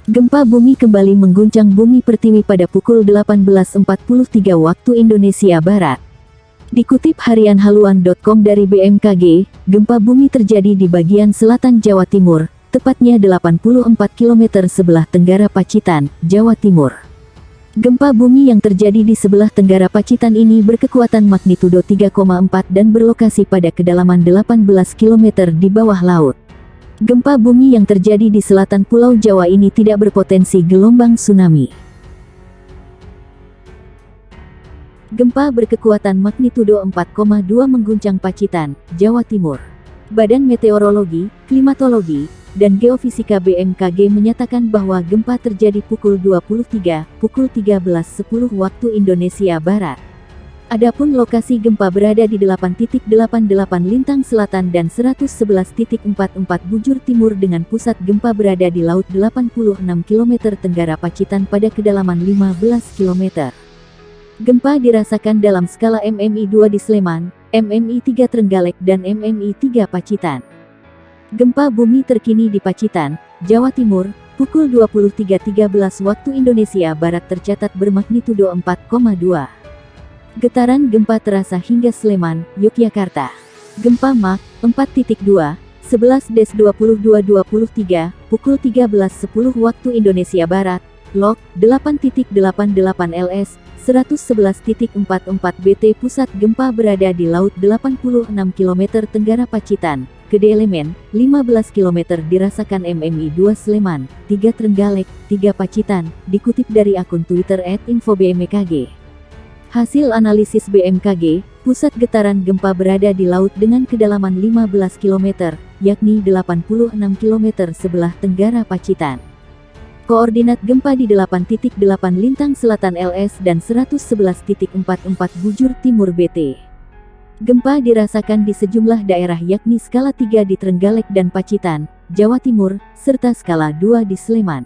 Gempa bumi kembali mengguncang bumi pertiwi pada pukul 18.43 waktu Indonesia Barat. Dikutip harian haluan.com dari BMKG, gempa bumi terjadi di bagian selatan Jawa Timur, tepatnya 84 km sebelah tenggara Pacitan, Jawa Timur. Gempa bumi yang terjadi di sebelah tenggara Pacitan ini berkekuatan magnitudo 3,4 dan berlokasi pada kedalaman 18 km di bawah laut. Gempa bumi yang terjadi di selatan Pulau Jawa ini tidak berpotensi gelombang tsunami. Gempa berkekuatan magnitudo 4,2 mengguncang Pacitan, Jawa Timur. Badan Meteorologi, Klimatologi, dan Geofisika BMKG menyatakan bahwa gempa terjadi pukul 13.10 waktu Indonesia Barat. Adapun lokasi gempa berada di 8.88 lintang selatan dan 111.44 bujur timur dengan pusat gempa berada di laut 86 km tenggara Pacitan pada kedalaman 15 km. Gempa dirasakan dalam skala MMI 2 di Sleman, MMI 3 Trenggalek dan MMI 3 Pacitan. Gempa bumi terkini di Pacitan, Jawa Timur, pukul 23.13 waktu Indonesia Barat tercatat bermagnitudo 4,2. Getaran gempa terasa hingga Sleman, Yogyakarta. Gempa Mach 4.2, 11-22-23, pukul 13.10 waktu Indonesia Barat, Lok 8.88 LS, 111.44 BT. Pusat gempa berada di laut 86 km tenggara Pacitan, kedalaman 15 km. Dirasakan MMI 2 Sleman, 3 Trenggalek, 3 Pacitan, dikutip dari akun Twitter @infobmkg. Hasil analisis BMKG, pusat getaran gempa berada di laut dengan kedalaman 15 km, yakni 86 km sebelah tenggara Pacitan. Koordinat gempa di 8.8 lintang selatan LS dan 111.44 bujur timur BT. Gempa dirasakan di sejumlah daerah yakni skala 3 di Trenggalek dan Pacitan, Jawa Timur, serta skala 2 di Sleman.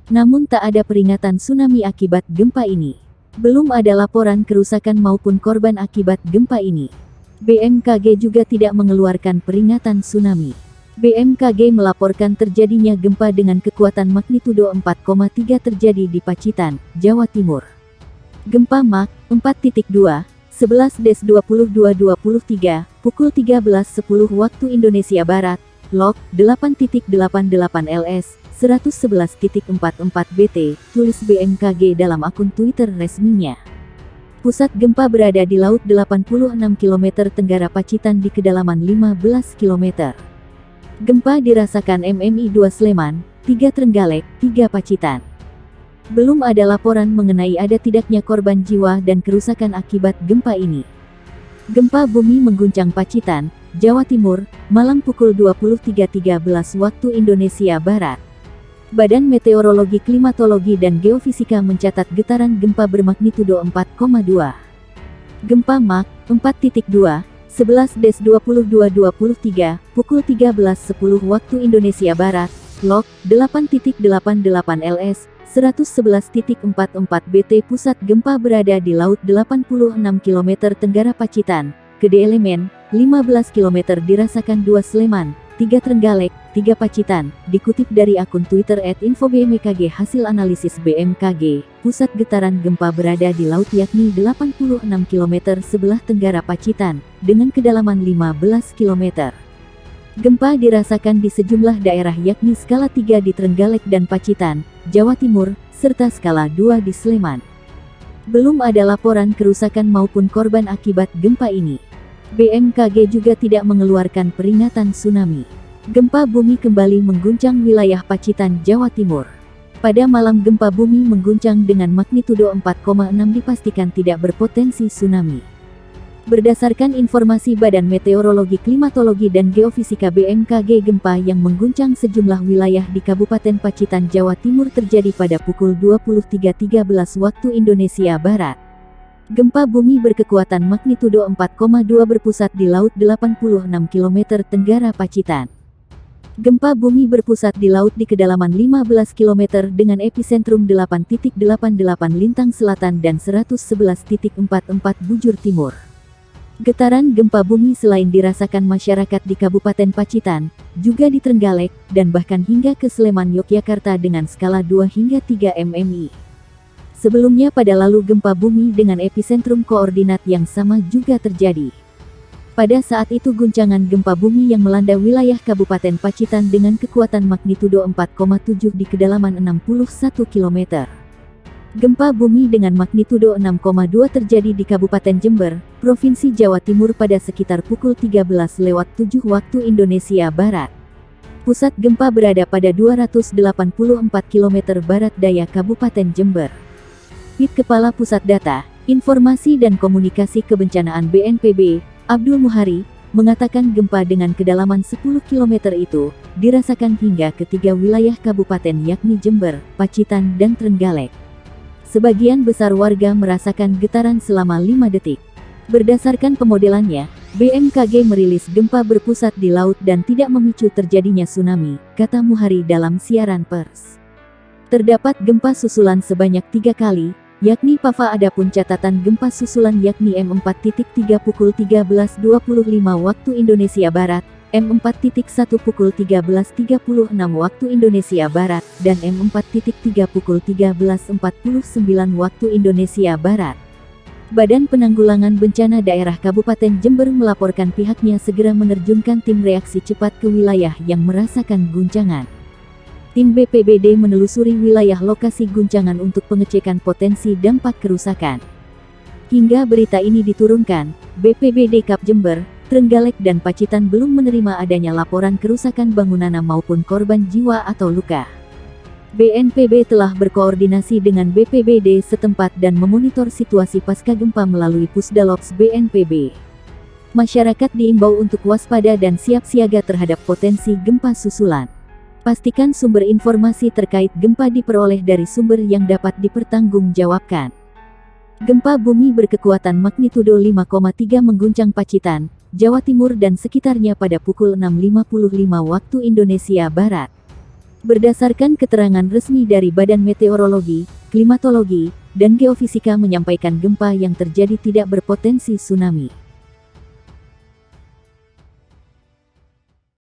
Namun tak ada peringatan tsunami akibat gempa ini. Belum ada laporan kerusakan maupun korban akibat gempa ini. BMKG juga tidak mengeluarkan peringatan tsunami. BMKG melaporkan terjadinya gempa dengan kekuatan magnitudo 4,3 terjadi di Pacitan, Jawa Timur. Gempa Mach 4.2, 11-22-23, pukul 13.10 waktu Indonesia Barat, Lok 8.88 LS, 111.44 BT, tulis BMKG dalam akun Twitter resminya. Pusat gempa berada di laut 86 km tenggara Pacitan di kedalaman 15 km. Gempa dirasakan MMI 2 Sleman, 3 Trenggalek, 3 Pacitan. Belum ada laporan mengenai ada tidaknya korban jiwa dan kerusakan akibat gempa ini. Gempa bumi mengguncang Pacitan, Jawa Timur, malam pukul 23.13 waktu Indonesia Barat. Badan Meteorologi, Klimatologi, dan Geofisika mencatat getaran gempa bermagnitudo 4,2. Gempa Mach 4.2, 11-22-23, pukul 13.10 waktu Indonesia Barat, Lok 8.88 LS, 111.44 BT. Pusat gempa berada di laut 86 km tenggara Pacitan, kedalaman 15 km. Dirasakan 2 Sleman, 3 Trenggalek, 3 Pacitan, dikutip dari akun Twitter @infobmkg. Hasil analisis BMKG, pusat getaran gempa berada di laut yakni 86 km sebelah tenggara Pacitan, dengan kedalaman 15 km. Gempa dirasakan di sejumlah daerah yakni skala 3 di Trenggalek dan Pacitan, Jawa Timur, serta skala 2 di Sleman. Belum ada laporan kerusakan maupun korban akibat gempa ini. BMKG juga tidak mengeluarkan peringatan tsunami. Gempa bumi kembali mengguncang wilayah Pacitan, Jawa Timur. Pada malam gempa bumi mengguncang dengan magnitudo 4,6 dipastikan tidak berpotensi tsunami. Berdasarkan informasi Badan Meteorologi, Klimatologi, dan Geofisika BMKG, gempa yang mengguncang sejumlah wilayah di Kabupaten Pacitan, Jawa Timur terjadi pada pukul 23.13 waktu Indonesia Barat. Gempa bumi berkekuatan magnitudo 4,2 berpusat di laut 86 km tenggara Pacitan. Gempa bumi berpusat di laut di kedalaman 15 km dengan epicentrum 8.88 lintang selatan dan 111.44 bujur timur. Getaran gempa bumi selain dirasakan masyarakat di Kabupaten Pacitan, juga di Trenggalek, dan bahkan hingga ke Sleman Yogyakarta dengan skala 2 hingga 3 mmi. Sebelumnya pada lalu gempa bumi dengan epicentrum koordinat yang sama juga terjadi. Pada saat itu guncangan gempa bumi yang melanda wilayah Kabupaten Pacitan dengan kekuatan magnitudo 4,7 di kedalaman 61 km. Gempa bumi dengan magnitudo 6,2 terjadi di Kabupaten Jember, Provinsi Jawa Timur pada sekitar pukul 13.07 waktu Indonesia Barat. Pusat gempa berada pada 284 km barat daya Kabupaten Jember. PIT Kepala Pusat Data, Informasi dan Komunikasi Kebencanaan BNPB, Abdul Muhari, mengatakan gempa dengan kedalaman 10 km itu dirasakan hingga ketiga wilayah kabupaten yakni Jember, Pacitan, dan Trenggalek. Sebagian besar warga merasakan getaran selama 5 detik. Berdasarkan pemodelannya, BMKG merilis gempa berpusat di laut dan tidak memicu terjadinya tsunami, kata Muhari dalam siaran pers. Terdapat gempa susulan sebanyak 3 kali, yakni Pava. Adapun catatan gempa susulan yakni M4.3 pukul 13.25 waktu Indonesia Barat, M4.1 pukul 13.36 waktu Indonesia Barat, dan M4.3 pukul 13.49 waktu Indonesia Barat. Badan Penanggulangan Bencana Daerah Kabupaten Jember melaporkan pihaknya segera menerjunkan tim reaksi cepat ke wilayah yang merasakan guncangan. Tim BPBD menelusuri wilayah lokasi guncangan untuk pengecekan potensi dampak kerusakan. Hingga berita ini diturunkan, BPBD Kap Jember, Trenggalek dan Pacitan belum menerima adanya laporan kerusakan bangunan maupun korban jiwa atau luka. BNPB telah berkoordinasi dengan BPBD setempat dan memonitor situasi pasca gempa melalui Pusdalops BNPB. Masyarakat diimbau untuk waspada dan siap siaga terhadap potensi gempa susulan. Pastikan sumber informasi terkait gempa diperoleh dari sumber yang dapat dipertanggungjawabkan. Gempa bumi berkekuatan magnitudo 5,3 mengguncang Pacitan, Jawa Timur dan sekitarnya pada pukul 6.55 waktu Indonesia Barat. Berdasarkan keterangan resmi dari Badan Meteorologi, Klimatologi, dan Geofisika menyampaikan gempa yang terjadi tidak berpotensi tsunami.